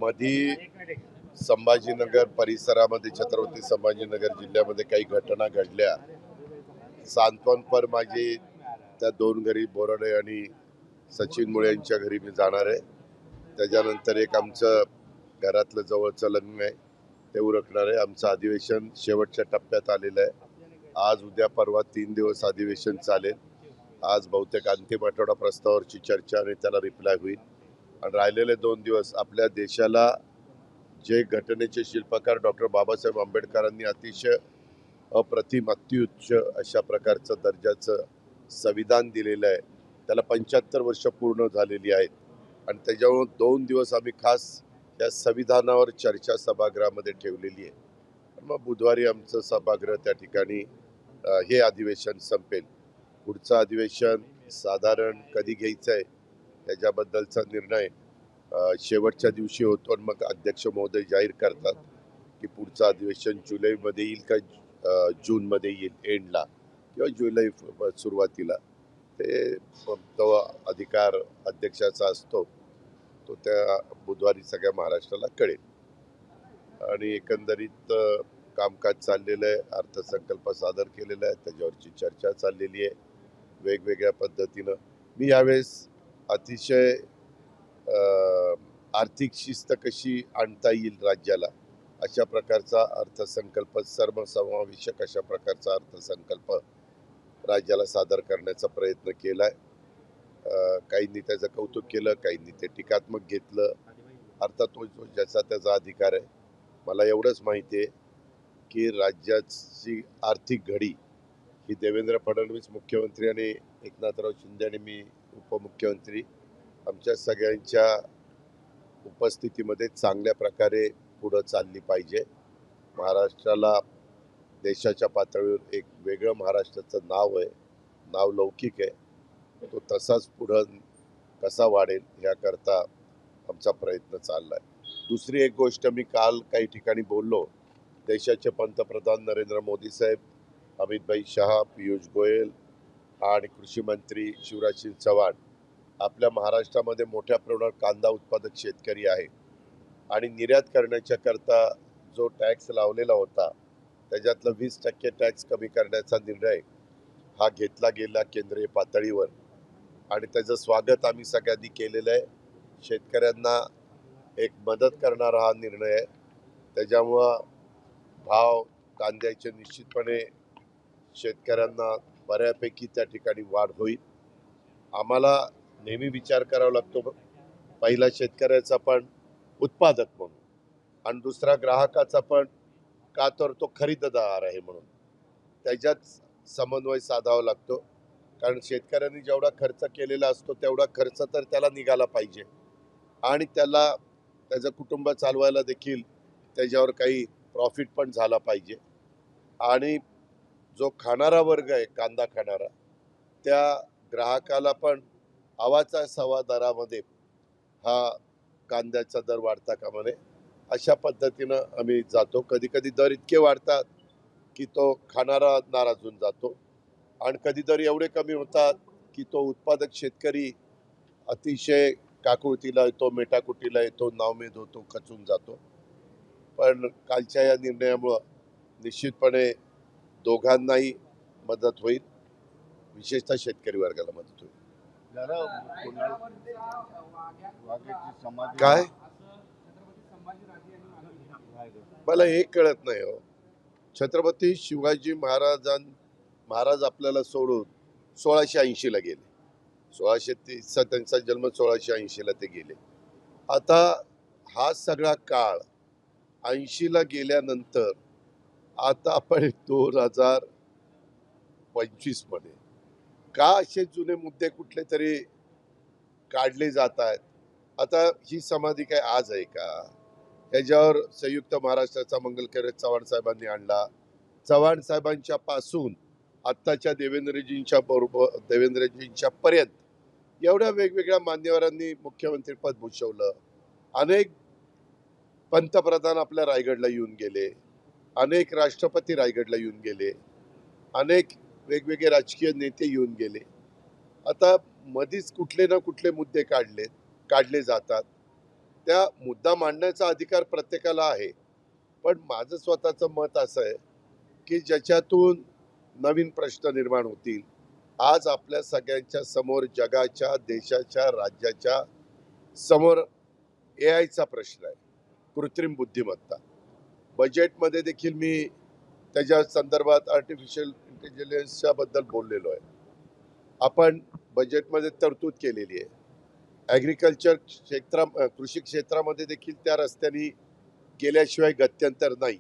मधी संभाजीनगर परिसरामध्ये छत्रपती संभाजीनगर जिल्ह्यामध्ये काही घटना घडल्या. सांत्वनपर माझी त्या दोन घरी बोराडे आणि सचिन मुळे यांच्या घरी मी जाणार आहे. त्याच्यानंतर एक आमचं घरातलं जवळचं लग्न आहे ते उरकणार आहे. आमचं अधिवेशन शेवटच्या टप्प्यात आलेलं आहे. आज उद्या परवा 3 दिवस अधिवेशन चालेल. आज बहुतेक अंतिम आठवडा प्रस्तावावरची चर्चा आणि त्याला रिप्लाय होईल. आणि राहिलेले 2 दिवस आपल्या देशाला जे घटनेचे शिल्पकार डॉक्टर बाबासाहेब आंबेडकरांनी अतिशय अप्रतिम अत्युच्च अशा प्रकारचं दर्जाचं संविधान दिलेलं आहे, त्याला 75 वर्ष पूर्ण झालेली आहेत. आणि त्याच्यामुळे 2 दिवस आम्ही खास या संविधानावर चर्चा सभागृहामध्ये ठेवलेली आहे. मग बुधवारी आमचं सभागृह त्या ठिकाणी हे अधिवेशन संपेल. पुढचं अधिवेशन साधारण कधी घ्यायचं आहे त्याच्याबद्दलचा निर्णय शेवटच्या दिवशी होतो आणि मग अध्यक्ष महोदय जाहीर करतात की पुढचं अधिवेशन जुलैमध्ये येईल का जूनमध्ये येईल एंडला किंवा जुलै सुरुवातीला. ते तो अधिकार अध्यक्षाचा असतो, तो त्या बुधवारी सगळ्या महाराष्ट्राला कळेल. आणि एकंदरीत कामकाज चाललेलं आहे. अर्थसंकल्प सादर केलेला आहे, त्याच्यावरची चर्चा चाललेली आहे वेगवेगळ्या पद्धतीनं. मी यावेळेस अतिशय आर्थिक शिस्त कशी आणता येईल राज्याला अशा प्रकारचा अर्थसंकल्प, सर्वसमावेशक अशा प्रकारचा अर्थसंकल्प राज्याला सादर करण्याचा प्रयत्न केला आहे. काहींनी त्याचं कौतुक केलं, काहींनी ते टीकात्मक घेतलं. अर्थात तो ज्याचा त्याचा अधिकार आहे. मला एवढंच माहिती आहे की राज्याची आर्थिक घडी ही देवेंद्र फडणवीस मुख्यमंत्री आणि एकनाथराव शिंदे आणि मी उपमुख्यमंत्री आमच्या सगळ्यांच्या उपस्थितीमध्ये चांगल्या प्रकारे पुढं चालली पाहिजे. महाराष्ट्राला देशाच्या पातळीवर एक वेगळं महाराष्ट्राचं नाव आहे, नाव लौकिक आहे. तो तसाच पुढं कसा वाढेल याकरता आमचा प्रयत्न चालला आहे. दुसरी एक गोष्ट, मी काल काही ठिकाणी बोललो. देशाचे पंतप्रधान नरेंद्र मोदी साहेब, अमितभाई शहा, पियुष गोयल आणि कृषी मंत्री शिवराज सिंग चौहान आपल्या महाराष्ट्रामध्ये मोठ्या प्रमाणावर कांदा उत्पादक शेतकरी आहे आणि निर्यात करण्याच्या करता जो टॅक्स लावलेला होता त्याच्यातलं 20% टॅक्स कमी करण्याचा निर्णय हा घेतला गेला केंद्रीय पातळीवर आणि त्याचं स्वागत आम्ही सगळ्यांनी केलेलं आहे. शेतकऱ्यांना एक मदत करणारा हा निर्णय आहे. त्याच्यामुळं भाव कांद्याचे निश्चितपणे शेतकऱ्यांना बऱ्यापैकी त्या ठिकाणी वाढ होईल. आम्हाला नेहमी विचार करावा लागतो, पहिला शेतकऱ्याचा पण उत्पादक म्हणून आणि दुसरा ग्राहकाचा पण, का तर तो खरीददार आहे म्हणून. त्याच्यात समन्वय साधावा लागतो. कारण शेतकऱ्यांनी जेवढा खर्च केलेला असतो तेवढा खर्च तर त्याला निघाला पाहिजे आणि त्याला त्याचं कुटुंब चालवायला देखील त्याच्यावर काही प्रॉफिट पण झाला पाहिजे. आणि जो खाणारा वर्ग आहे, कांदा खाणारा, त्या ग्राहकाला पण आवाचा सवा दरामध्ये हा कांद्याचा दर वाढता कामा नये अशा पद्धतीनं आम्ही जातो. कधी कधी दर इतके वाढतात की तो खाणारा नाराज होऊन जातो आणि कधी दर एवढे कमी होतात की तो उत्पादक शेतकरी अतिशय काकुळतीला येतो, मेटाकुटीला येतो, नावमेद होतो, खचून जातो. पण कालच्या या निर्णयामुळं निश्चितपणे दोघांनाही मदत होईल, विशेषतः शेतकरी वर्गाला मदत होईल. काय मला हे कळत नाही हो. छत्रपती शिवाजी महाराज आपल्याला सोडून 1680 ला गेले. 1630 त्यांचा जन्म, 1680 ला ते गेले. आता हा सगळा काळ 80 ला गेल्यानंतर आता आपण 2025 मध्ये का असे जुने मुद्दे कुठले तरी काढले जात आहेत. आता ही समाधी काय आज आहे का? त्याच्यावर संयुक्त महाराष्ट्राचा मंगल कार्य चव्हाण साहेबांनी आणला. चव्हाण साहेबांच्या पासून आत्ताच्या देवेंद्रजींच्या पर्यंत एवढ्या वेगवेगळ्या मान्यवरांनी मुख्यमंत्रीपद भूषवलं. अनेक पंतप्रधान आपल्या रायगडला येऊन गेले, अनेक राष्ट्रपती रायगडला येऊन गेले, अनेक वेगवेगळे राजकीय नेते येऊन गेले. आता मधीच कुठले ना कुठले मुद्दे काढले जातात. त्या मुद्दा मांडण्याचा अधिकार प्रत्येकाला आहे. पण माझं स्वतःचं मत असं आहे की ज्याच्यातून नवीन प्रश्न निर्माण होतील. आज आपल्या सगळ्यांच्या समोर जगाच्या, देशाच्या, राज्याच्या समोर एआयचा प्रश्न आहे, कृत्रिम बुद्धिमत्ता. बजेटमध्ये देखील मी त्याच्या संदर्भात आर्टिफिशियल इंटेलिजन्सच्या बद्दल बोललेलो आहे. आपण बजेटमध्ये तरतूद केलेली आहे. ॲग्रिकल्चर कृषी क्षेत्रामध्ये देखील त्या रस्त्याने गेल्याशिवाय गत्यंतर नाही.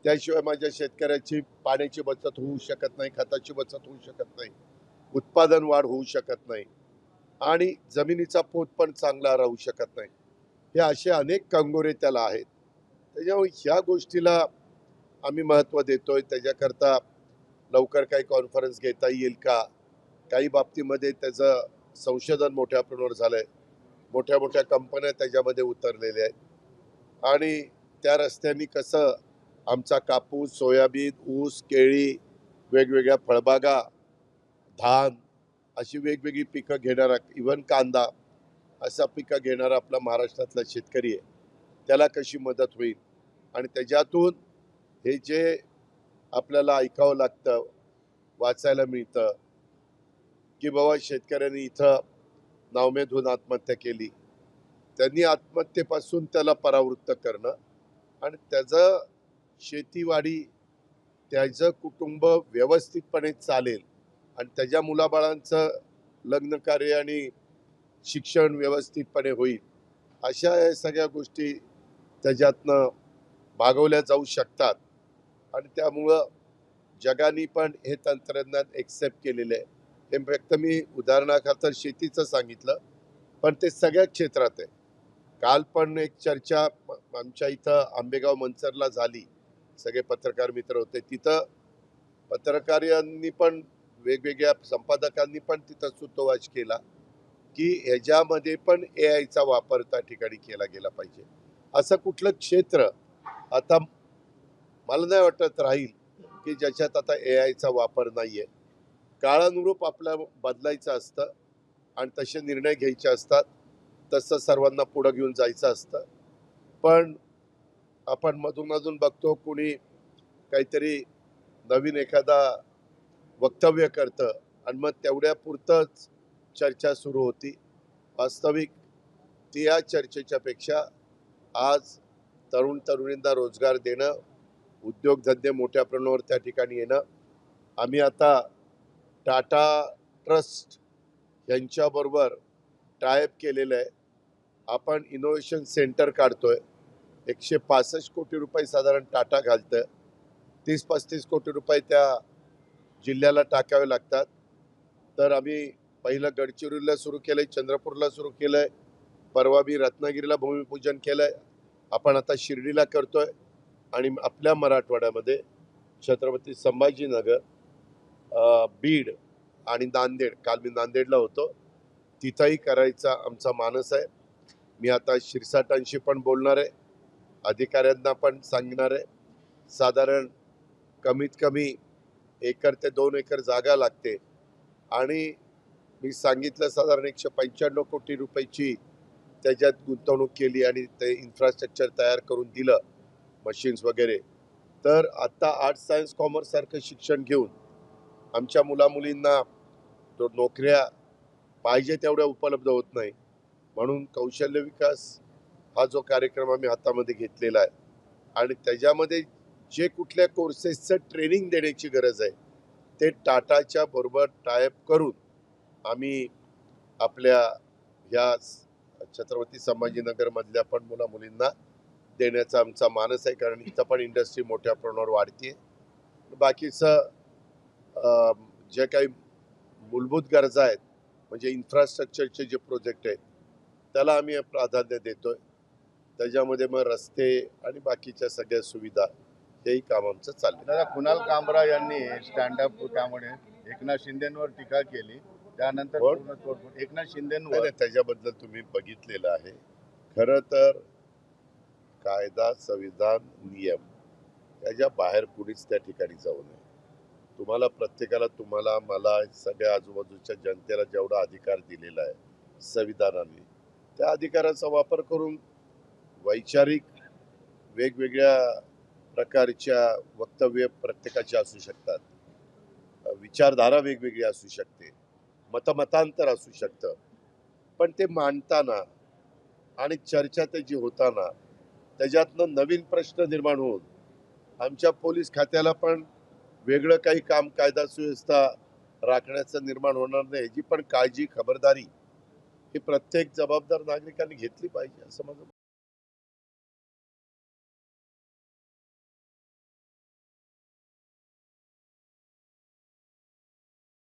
त्याशिवाय माझ्या शेतकऱ्याची पाण्याची बचत होऊ शकत नाही, खताची बचत होऊ शकत नाही, उत्पादन वाढ होऊ शकत नाही आणि जमिनीचा पोत पण चांगला राहू शकत नाही. हे असे अनेक कंगोरे त्याला आहेत. त्याच्यामुळे ह्या गोष्टीला आम्ही महत्त्व देतोय. त्याच्याकरता लवकर काही कॉन्फरन्स घेता येईल का? काही बाबतीमध्ये त्याचं संशोधन मोठ्या प्रमाणावर झालंय. मोठ्या मोठ्या कंपन्या त्याच्यामध्ये उतरलेल्या आहेत आणि त्या रस्त्यांनी कसं आमचा कापूस, सोयाबीन, ऊस, केळी, वेगवेगळ्या फळबागा, धान अशी वेगवेगळी पिकं घेणारा, इव्हन कांदा असा पिकं घेणारा आपला महाराष्ट्रातला शेतकरी आहे, त्याला कशी मदत होईल. आणि त्याच्यातून हे जे आपल्याला ऐकावं लागतं, वाचायला मिळतं की बाबा शेतकऱ्यांनी इथं नावमेद होऊन आत्महत्या केली, त्यांनी आत्महत्येपासून त्याला परावृत्त करणं आणि त्याचं शेतीवाडी, त्याचं कुटुंब व्यवस्थितपणे चालेल आणि त्याच्या मुलाबाळांचं लग्न कार्य आणि शिक्षण व्यवस्थितपणे होईल, अशा या सगळ्या गोष्टी त्याच्यातनं भागवल्या जाऊ शकतात. आणि त्यामुळं जगाने पण हे तंत्रज्ञान एक्सेप्ट केलेलं आहे. हे फक्त मी उदाहरणाकरता शेतीचं सांगितलं, पण ते सगळ्या क्षेत्रात आहे. काल पण एक चर्चा आमच्या इथं आंबेगाव मंचरला झाली. सगळे पत्रकार मित्र होते तिथं. पत्रकारांनी पण, वेगवेगळ्या संपादकांनी पण तिथं सूतोवाच केला की ह्याच्यामध्ये पण एआयचा वापर त्या ठिकाणी केला गेला पाहिजे. असं कुठलं क्षेत्र आता मला नाही वाटत राहील की ज्याच्यात आता एआयचा वापर नाहीये. काळानुरूप आपल्याला बदलायचं असतं आणि तसे निर्णय घ्यायचे असतात. तसं सर्वांना पुढे घेऊन जायचं असतं. पण आपण मधून मधून बघतो कोणी काहीतरी नवीन एखादा वक्तव्य करतं आणि मग तेवढ्या पुरतंच चर्चा सुरू होती. वास्तविक ती या चर्चेच्या पेक्षा आज तरुण तरुणींना रोजगार देणं, उद्योगधंदे मोठ्या प्रमाणावर त्या ठिकाणी येणं. आम्ही आता टाटा ट्रस्ट यांच्याबरोबर टायअप केलेलं आहे. आपण इनोव्हेशन सेंटर काढतोय. 165 कोटी रुपये साधारण टाटा घालतं. 30-35 कोटी रुपये त्या जिल्ह्याला टाकावे लागतात. तर आम्ही पहिलं गडचिरोलीला सुरू केलंय, चंद्रपूरला सुरू केलंय, परवा मी रत्नागिरीला भूमिपूजन केलंय, आपण आता शिर्डीला करतोय आणि आपल्या मराठवाड्यामध्ये छत्रपती संभाजीनगर, बीड आणि नांदेड, काल मी नांदेडला होतो, तिथंही करायचा आमचा मानस आहे. मी आता शिरसाटांशी पण बोलणार आहे, अधिकाऱ्यांना पण सांगणार आहे. साधारण कमीत कमी 1 ते 2 एकर जागा लागते आणि मी सांगितलं साधारण 195 कोटी रुपयाची त्याच्यात गुंतवणूक केली आणि ते इन्फ्रास्ट्रक्चर तयार करून दिलं, मशीन्स वगैरे. तर आता आर्ट्स, सायन्स, कॉमर्स सारखं शिक्षण घेऊन आमच्या मुलामुलींना नोकऱ्या पाहिजे तेवढ्या उपलब्ध होत नाही. म्हणून कौशल्य विकास हा जो कार्यक्रम आम्ही हातामध्ये घेतलेला आहे आणि त्याच्यामध्ये जे कुठल्या कोर्सेसचं ट्रेनिंग देण्याची गरज आहे ते टाटाच्या बरोबर टायअप करून आम्ही आपल्या ह्या छत्रपती संभाजीनगरमधल्या पण मुलामुलींना देण्याचा आमचा मानस आहे. कारण इथं पण इंडस्ट्री मोठ्या प्रमाणावर वाढते. बाकीचं जे काही मूलभूत गरजा आहेत म्हणजे इन्फ्रास्ट्रक्चरचे जे प्रोजेक्ट आहेत त्याला आम्ही प्राधान्य देतोय. त्याच्यामध्ये मग रस्ते आणि बाकीच्या सगळ्या सुविधा हेही काम आमचं चाललं. दादा, कुणाल कामरा यांनी स्टँडअप त्यामुळे एकनाथ शिंदेवर टीका केली, त्यानंतर पूर्ण तोडफोड एकनाथ शिंदेवर. त्याच्याबद्दल तुम्ही बघितलेलं आहे. खरं तर कायदा, संविधान, नियम याच्या बाहेर कुणीच त्या ठिकाणी जाऊ नये. तुम्हाला प्रत्येकाला, तुम्हाला, मला, सगळ्या आजूबाजूच्या जनतेला जेवढा अधिकार दिलेला आहे संविधानाने, त्या अधिकाराचा वापर करून वैचारिक वेगवेगळ्या प्रकारच्या वक्तव्य प्रत्येकाचे असू शकतात, विचारधारा वेगवेगळी असू शकते, मतमतांतर असू शकतं, पण ते मांडताना आणि चर्चा त्याची होताना त्याच्यातनं नवीन प्रश्न निर्माण होऊन आमच्या पोलीस खात्याला पण वेगळं काही काम कायदा सुव्यवस्था राखण्याचं निर्माण होणार नाही याची पण काळजी खबरदारी ही प्रत्येक जबाबदार नागरिकांनी घेतली पाहिजे असं माझं